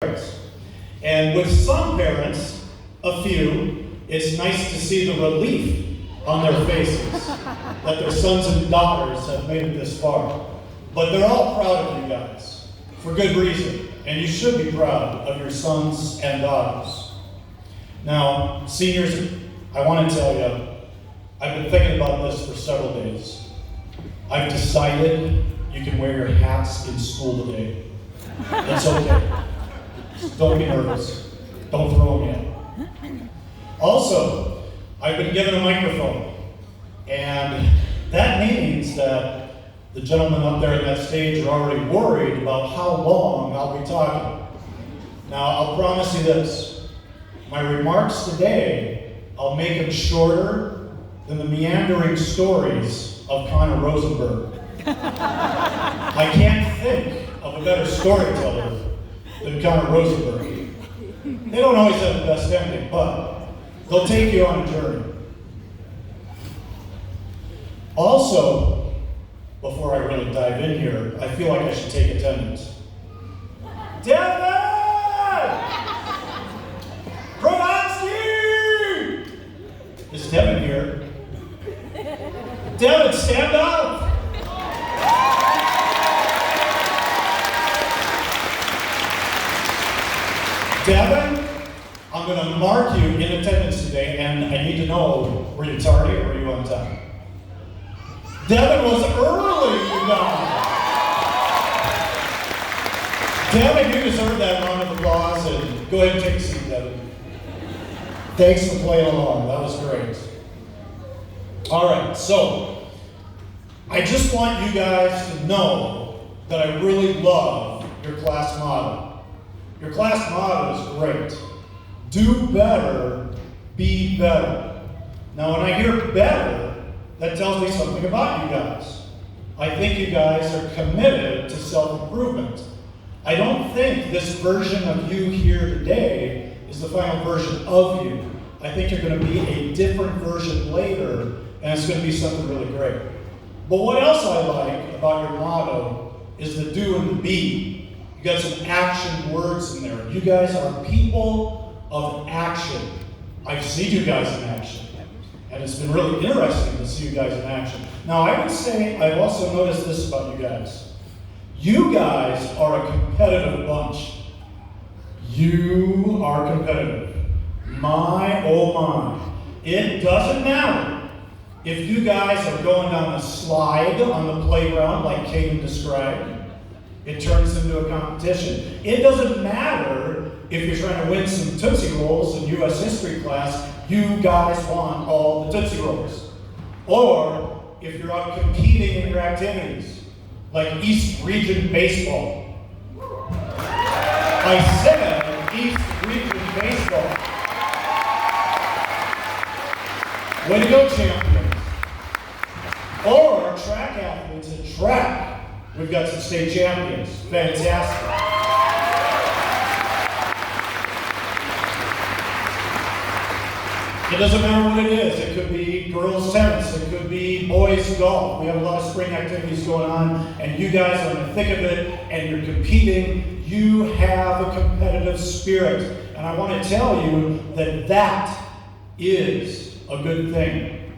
parents. And with some parents, a few, it's nice to see the relief on their faces that their sons and daughters have made it this far. But they're all proud of you guys, for good reason. And you should be proud of your sons and daughters. Now, seniors, I want to tell you, I've been thinking about this for several days. I've decided you can wear your hats in school today. It's okay. Don't be nervous. Don't throw them in. Also, I've been given a microphone, and that means that the gentlemen up there on that stage are already worried about how long I'll be talking. Now, I'll promise you this. My remarks today, I'll make them shorter than the meandering stories of Connor Rosenberg. I can't think of a better storyteller than Connor Rosenberg. They don't always have the best ending, but they'll take you on a journey. Also, before I really dive in here, I feel like I should take attendance. Devin! Brodowski! Is Devin here? Devin, stand up! Devin, I'm going to mark you in attendance today, and I need to know, were you tardy or were you on time? Devin was early, you guys. Devin, you deserve that round of applause, and go ahead and take a seat, Devin. Thanks for playing along. That was great. All right, so I just want you guys to know that I really love your class motto. Your class motto is great. Do better, be better. Now, when I hear better, that tells me something about you guys. I think you guys are committed to self-improvement. I don't think this version of you here today is the final version of you. I think you're going to be a different version later, and it's going to be something really great. But what else I like about your motto is the do and the be. You got some action words in there. You guys are people of action. I've seen you guys in action. And it's been really interesting to see you guys in action. Now, I would say I've also noticed this about you guys. You guys are a competitive bunch. You are competitive. My, oh my. It doesn't matter if you guys are going down the slide on the playground like Caden described. It turns into a competition. It doesn't matter if you're trying to win some Tootsie Rolls in U.S. history class. You guys want all the Tootsie Rolls. Or if you're out competing in your activities, like East Region Baseball. I said East Region Baseball. Way to go, champions. Or track athletes in track. We've got some state champions. Fantastic. It doesn't matter what it is. It could be girls tennis. It could be boys golf. We have a lot of spring activities going on, and you guys are in the thick of it, and you're competing. You have a competitive spirit. And I want to tell you that that is a good thing.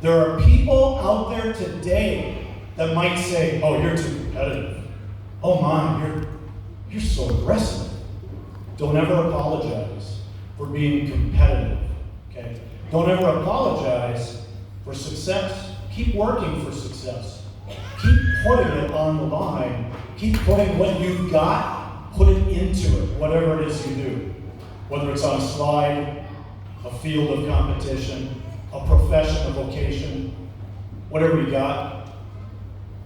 There are people out there today that might say, oh, you're too competitive. Oh my, you're so aggressive. Don't ever apologize for being competitive, okay? Don't ever apologize for success. Keep working for success. Keep putting it on the line. Keep putting what you've got, put it into it, whatever it is you do. Whether it's on a slide, a field of competition, a profession, a vocation, whatever you got,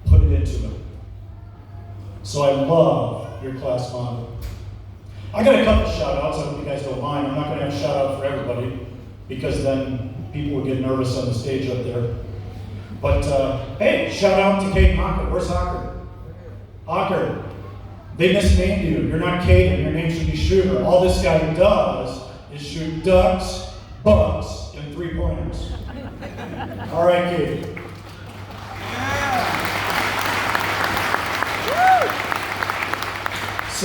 put it into it. So I love your class motto. I got a couple shout outs, I hope you guys don't mind. I'm not going to have a shout out for everybody because then people would get nervous on the stage up there. But hey, shout out to Caden Hocker. Where's Hocker? Hocker, they misnamed you. You're not Caden, your name should be Shooter. All this guy does is shoot ducks, bucks, and 3-pointers. All right, Caden.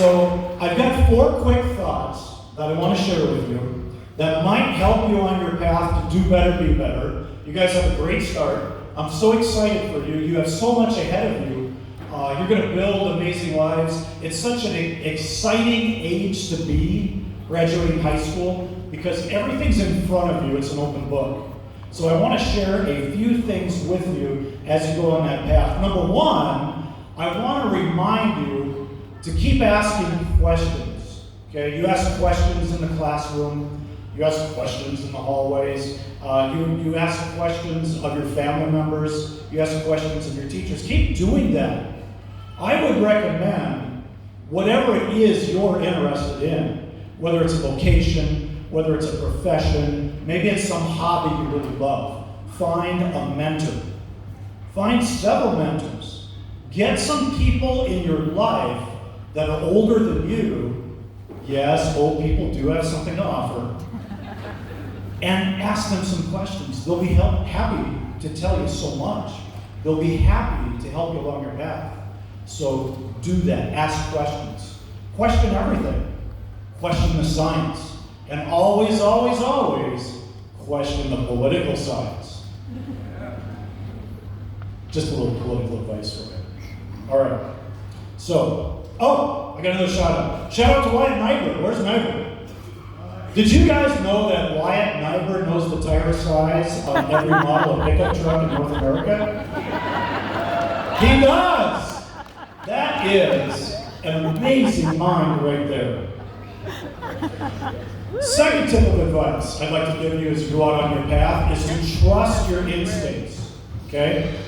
So I've got 4 quick thoughts that I want to share with you that might help you on your path to do better, be better. You guys have a great start. I'm so excited for you. You have so much ahead of you. You're going to build amazing lives. It's such an exciting age to be graduating high school because everything's in front of you. It's an open book. So I want to share a few things with you as you go on that path. Number 1, I want to remind you to keep asking questions. Okay, you ask questions in the classroom. You ask questions in the hallways. You ask questions of your family members. You ask questions of your teachers. Keep doing that. I would recommend whatever it is you're interested in, whether it's a vocation, whether it's a profession, maybe it's some hobby you really love. Find a mentor. Find several mentors. Get some people in your life that are older than you. Yes, old people do have something to offer. And ask them some questions. They'll be happy to tell you so much. They'll be happy to help you along your path. So do that. Ask questions. Question everything. Question the science. And always, always, always question the political science. Just a little political advice for you. All right. So, I got another shout out. Shout out to Wyatt Nyberg. Where's Nyberg? Did you guys know that Wyatt Nyberg knows the tire size on every model of pickup truck in North America? He does! That is an amazing mind right there. Second tip of advice I'd like to give you as you go out on your path is to trust your instincts. Okay?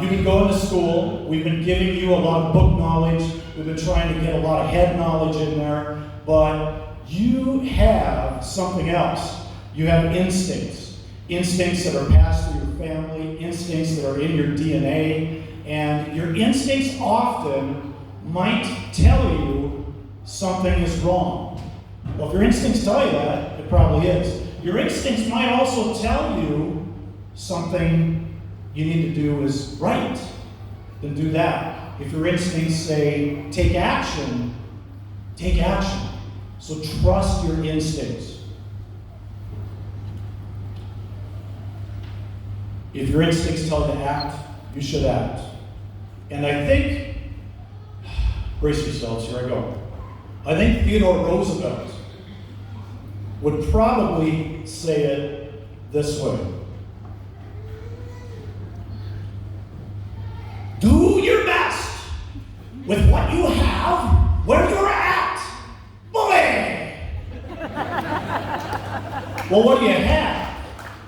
You've been going to school. We've been giving you a lot of book knowledge. We've been trying to get a lot of head knowledge in there. But you have something else. You have instincts. Instincts that are passed through your family, instincts that are in your DNA. And your instincts often might tell you something is wrong. Well, if your instincts tell you that, it probably is. Your instincts might also tell you something you need to do is right. Then do that. If your instincts say, take action, take action. So trust your instincts. If your instincts tell you to act, you should act. And I think, brace yourselves, here I go. I think Theodore Roosevelt would probably say it this way. Do your best with what you have, where you're at. Boy! Well, what do you have?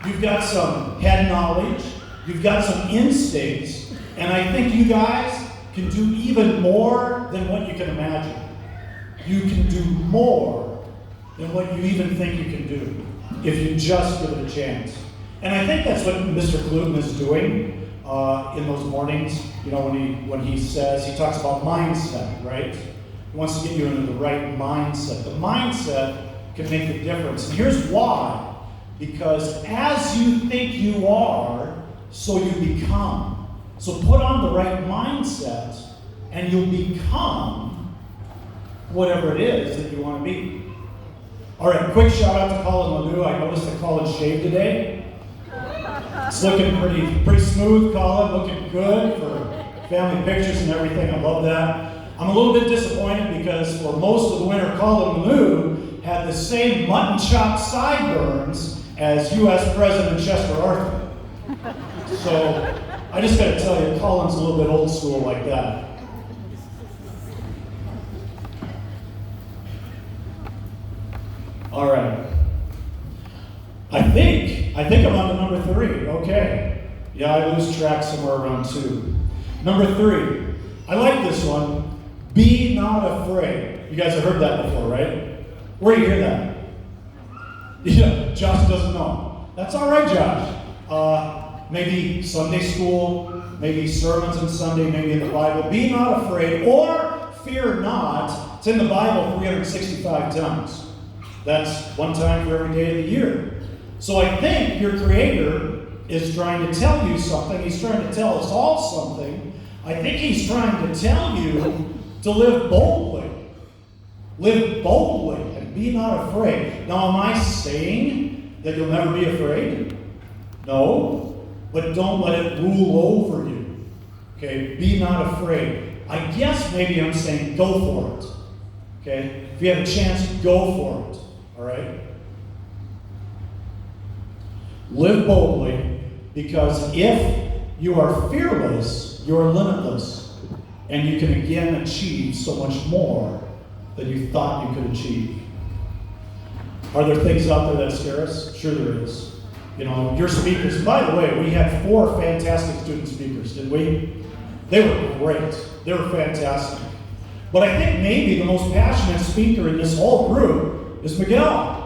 You've got some head knowledge, you've got some instincts, and I think you guys can do even more than what you can imagine. You can do more than what you even think you can do if you just give it a chance. And I think that's what Mr. Gluten is doing in those mornings. You know, when he says, he talks about mindset, right? He wants to get you into the right mindset. The mindset can make a difference. And here's why. Because as you think you are, so you become. So put on the right mindset, and you'll become whatever it is that you want to be. All right, quick shout out to Colin Lanu. I noticed that Colin shaved today. It's looking pretty smooth, Colin. Looking good for family pictures and everything. I love that. I'm a little bit disappointed because for most of the winter, Colin Lanu had the same mutton chop sideburns as U.S. President Chester Arthur. So I just got to tell you, Colin's a little bit old school like that. All right. I think I'm on to number 3. Okay. Yeah, I lose track somewhere around 2. Number 3. I like this one. Be not afraid. You guys have heard that before, right? Where do you hear that? Yeah, Josh doesn't know. That's all right, Josh. Maybe Sunday school, maybe sermons on Sunday, maybe in the Bible. Be not afraid or fear not. It's in the Bible 365 times. That's one time for every day of the year. So I think your Creator is trying to tell you something. He's trying to tell us all something. I think He's trying to tell you to live boldly. Live boldly and be not afraid. Now, am I saying that you'll never be afraid? No, but don't let it rule over you. Okay, be not afraid. I guess maybe I'm saying go for it. Okay, if you have a chance, go for it. All right? Live boldly, because if you are fearless, you are limitless, and you can again achieve so much more than you thought you could achieve. Are there things out there that scare us? Sure there is. You know, your speakers, by the way, we had 4 fantastic student speakers, didn't we? They were great. They were fantastic. But I think maybe the most passionate speaker in this whole group is Miguel.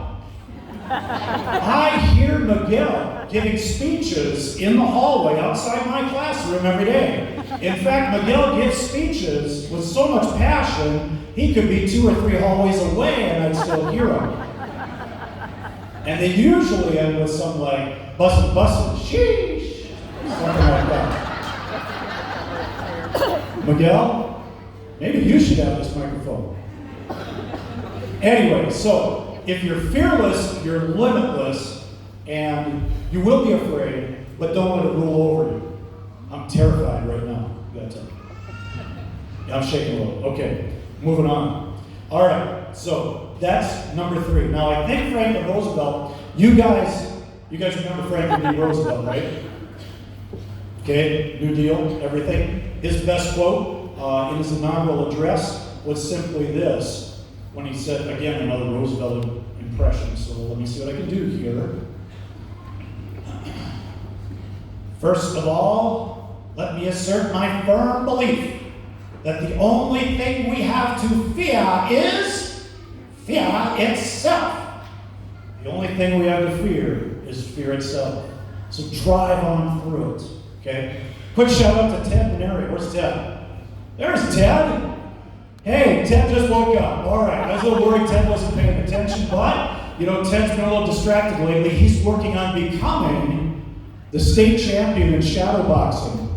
I hear Miguel giving speeches in the hallway outside my classroom every day. In fact, Miguel gives speeches with so much passion, he could be 2 or 3 hallways away and I'd still hear him. And they usually end with something like, bussin', sheesh, something like that. Miguel, maybe you should have this microphone. Anyway, so if you're fearless, you're limitless, and you will be afraid, but don't let it rule over you. I'm terrified right now. You gotta tell me. Yeah, I'm shaking a little. Okay, moving on. All right, so that's number 3. Now, I think Franklin Roosevelt, you guys remember Franklin D. Roosevelt, right? Okay, New Deal, everything. His best quote in his inaugural address was simply this, when he said, again, another Roosevelt impression, so let me see what I can do here. First of all, let me assert my firm belief that the only thing we have to fear is fear itself. The only thing we have to fear is fear itself. So drive on through it, okay? Quick shout out to Ted Benary. Where's Ted? There's Ted. Hey, Ted just woke up. All right, I was a little worried Ted wasn't paying attention, but, you know, Ted's been a little distracted lately. He's working on becoming the state champion in shadowboxing.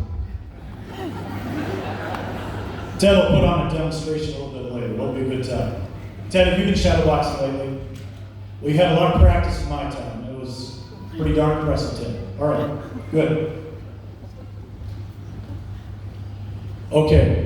Ted will put on a demonstration a little bit later. It'll be a good time. Ted, have you been shadowboxing lately? We had a lot of practice in my time. It was pretty darn impressive, Ted. All right, good. Okay.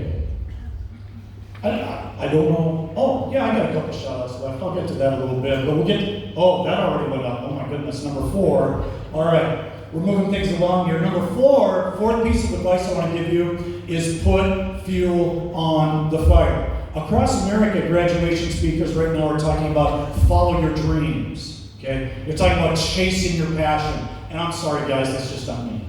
I don't know. Oh, yeah, I got a couple shout-outs left. I'll get to that a little bit. But we'll get, oh, that already went up. Oh my goodness, number 4. All right, we're moving things along here. Number 4, 4th piece of advice I want to give you is put fuel on the fire. Across America, graduation speakers right now are talking about follow your dreams, okay? You're talking about chasing your passion. And I'm sorry, guys, that's just not me.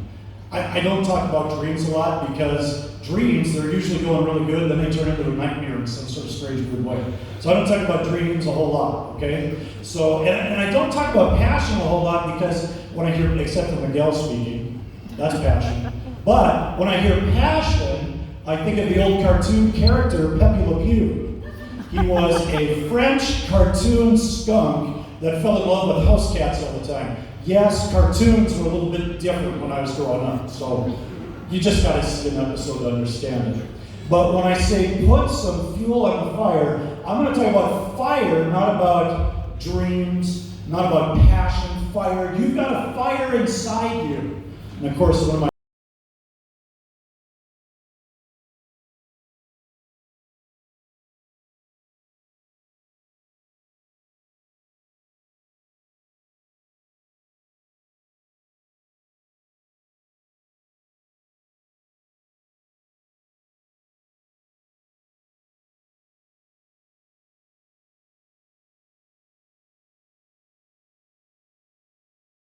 I don't talk about dreams a lot because dreams, they're usually going really good, then they turn into a nightmare in some sort of strange, weird way. So I don't talk about dreams a whole lot, okay? So, and I don't talk about passion a whole lot because when I hear, except for Miguel speaking, that's passion. But when I hear passion, I think of the old cartoon character, Pepe Le Pew. He was a French cartoon skunk that fell in love with house cats all the time. Yes, cartoons were a little bit different when I was growing up, so you just got to see an episode to understand it. But when I say put some fuel on the fire, I'm going to talk about fire, not about dreams, not about passion, fire. You've got a fire inside you. And of course, one of my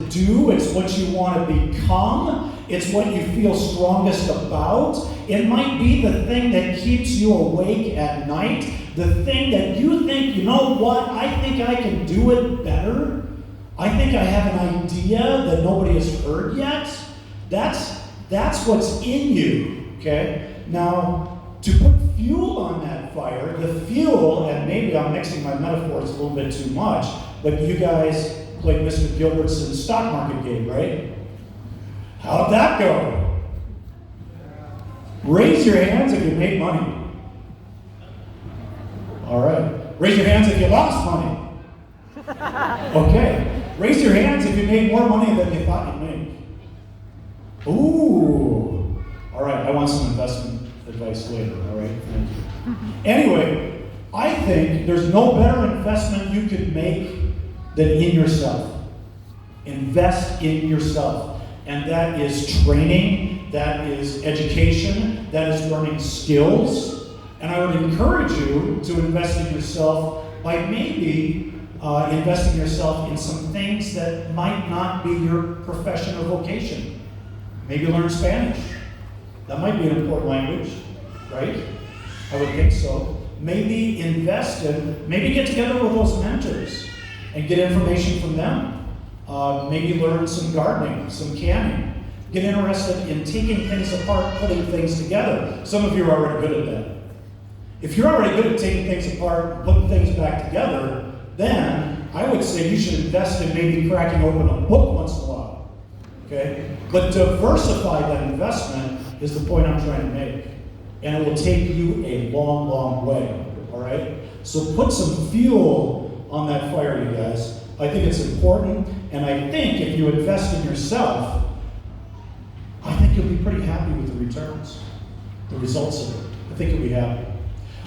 do, it's what you want to become, it's what you feel strongest about. It might be the thing that keeps you awake at night, the thing that you think, you know what, I think I can do it better. I think I have an idea that nobody has heard yet. That's what's in you, okay? Now, to put fuel on that fire, the fuel, and maybe I'm mixing my metaphors a little bit too much, but you guys played Mr. Gilbertson's stock market game, right? How'd that go? Raise your hands if you made money. All right. Raise your hands if you lost money. Okay. Raise your hands if you made more money than you thought you'd make. Ooh. All right, I want some investment advice later, all right? Thank you. Anyway, I think there's no better investment you could make than in yourself. Invest in yourself. And that is training, that is education, that is learning skills. And I would encourage you to invest in yourself by maybe investing yourself in some things that might not be your profession or vocation. Maybe learn Spanish. That might be an important language, right? I would think so. Maybe invest in, maybe get together with those mentors and get information from them. Maybe learn some gardening, some canning. Get interested in taking things apart, putting things together. Some of you are already good at that. If you're already good at taking things apart and putting things back together, then I would say you should invest in maybe cracking open a book once in a while. Okay? But diversify that investment is the point I'm trying to make. And it will take you a long, long way. All right? So put some fuel on that fire, you guys. I think it's important, and I think if you invest in yourself, I think you'll be pretty happy with the returns, the results of it. I think you'll be happy.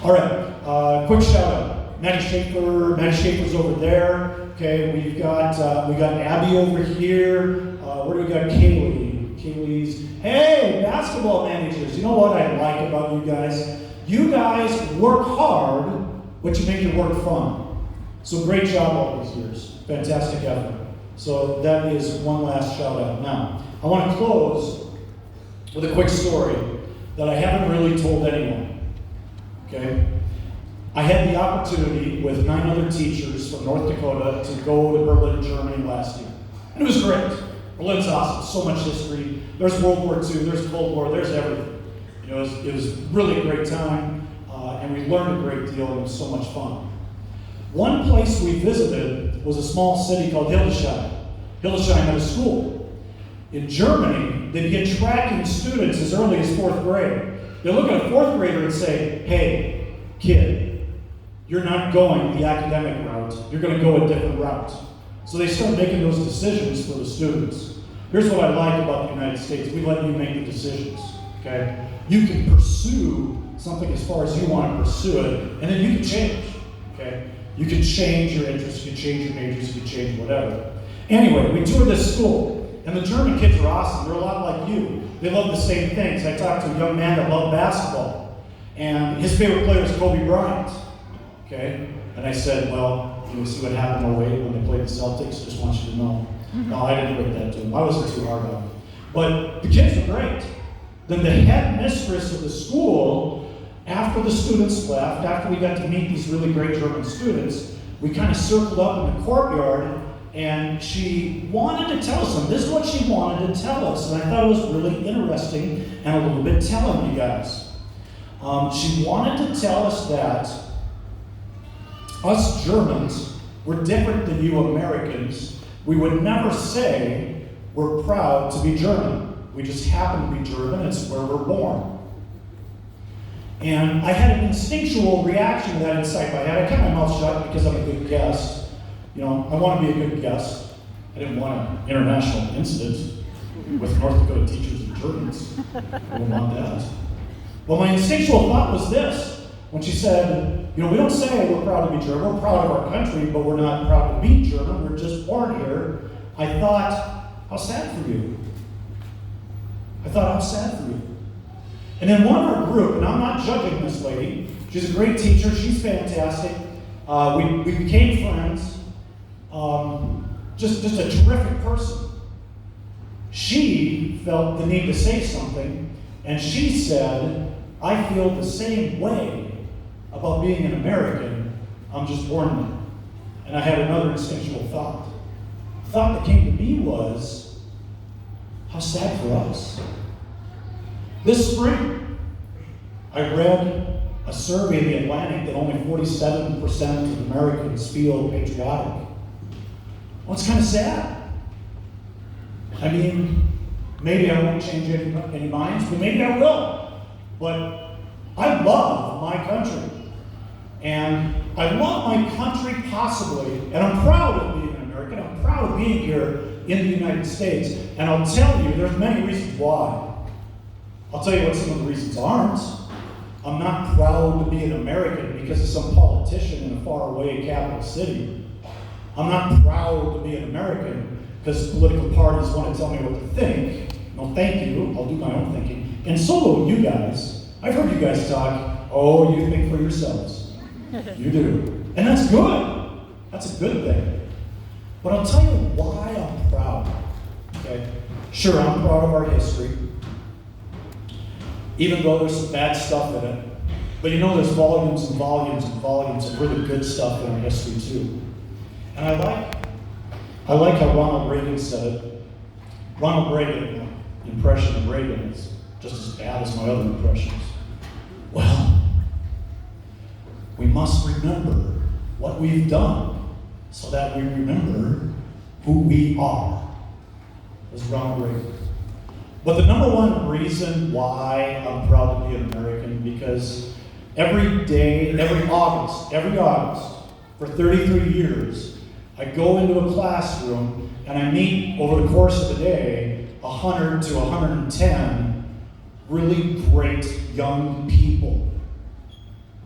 All right, quick shout out. Maddie Schaefer's over there. Okay, we've got Abby over here. Where do we got Kaylee? Kaylee's, hey, basketball managers. You know what I like about you guys? You guys work hard, but you make your work fun. So great job all these years. Fantastic effort. So that is one last shout out. Now, I want to close with a quick story that I haven't really told anyone. Okay? I had the opportunity with 9 other teachers from North Dakota to go to Berlin, Germany last year. And it was great. Berlin's awesome. So much history. There's World War II, there's Cold War, there's everything. You know, it was really a great time, and we learned a great deal, and it was so much fun. One place we visited was a small city called Hildesheim. Hildesheim had a school. In Germany, they begin tracking students as early as 4th grade. They look at a 4th grader and say, hey, kid, you're not going the academic route. You're going to go a different route. So they start making those decisions for the students. Here's what I like about the United States. We let you make the decisions, okay? You can pursue something as far as you want to pursue it, and then you can change, okay? You can change your interests, you can change your majors, you can change whatever. Anyway, we toured this school, and the German kids are awesome. They're a lot like you. They love the same things. I talked to a young man that loved basketball, and his favorite player is Kobe Bryant, okay? And I said, well, you see what happened in 08 when they played the Celtics? Just want you to know. No, I didn't break that to him. I wasn't too hard on him. But the kids were great. Then the headmistress of the school, after the students left, after we got to meet these really great German students, we kind of circled up in the courtyard, and she wanted to tell us something. This is what she wanted to tell us, and I thought it was really interesting and a little bit telling, you guys. She wanted to tell us that us Germans were different than you Americans. We would never say we're proud to be German. We just happen to be German. It's where we're born. And I had an instinctual reaction to that inside my head. I kept my mouth shut because I'm a good guest. You know, I want to be a good guest. I didn't want an international incident with North Dakota teachers and Germans. I didn't want that. Well, my instinctual thought was this. When she said, you know, we don't say we're proud to be German. We're proud of our country, but we're not proud to be German. We're just born here. I thought, how sad for you. I thought, how sad for you. And then one of our group, and I'm not judging this lady, she's a great teacher, she's fantastic. We became friends. Just a terrific person. She felt the need to say something, and she said, I feel the same way about being an American. I'm just born there. And I had another instinctual thought. The thought that came to me was, how sad for us. This spring, I read a survey in the Atlantic that only 47% of Americans feel patriotic. Well, it's kind of sad. I mean, maybe I won't change any minds, but maybe I will. But I love my country. And I love my country possibly, and I'm proud of being an American. I'm proud of being here in the United States. And I'll tell you, there's many reasons why. I'll tell you what some of the reasons aren't. I'm not proud to be an American because of some politician in a faraway capital city. I'm not proud to be an American because political parties want to tell me what to think. No, thank you. I'll do my own thinking. And so will you guys. I've heard you guys talk, oh, you think for yourselves. You do. And that's good. That's a good thing. But I'll tell you why I'm proud. Okay? Sure, I'm proud of our history, even though there's some bad stuff in it. But you know there's volumes and volumes and volumes of really good stuff in our history too. And I like how Ronald Reagan said it. Ronald Reagan, the impression of Reagan is just as bad as my other impressions. Well, we must remember what we've done so that we remember who we are. This is Ronald Reagan. But the number one reason why I'm proud to be an American, because every day, every August, for 33 years, I go into a classroom and I meet over the course of the day 100 to 110 really great young people.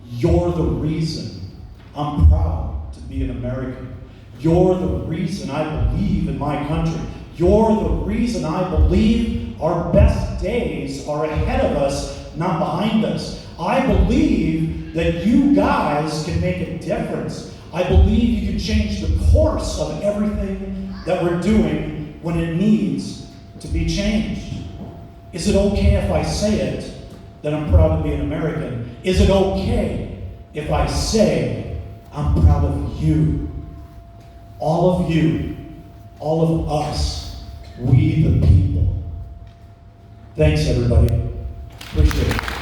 You're the reason I'm proud to be an American. You're the reason I believe in my country. You're the reason I believe our best days are ahead of us, not behind us. I believe that you guys can make a difference. I believe you can change the course of everything that we're doing when it needs to be changed. Is it okay if I say it, that I'm proud to be an American? Is it okay if I say I'm proud of you? All of you, all of us, we the people. Thanks, everybody. Appreciate it.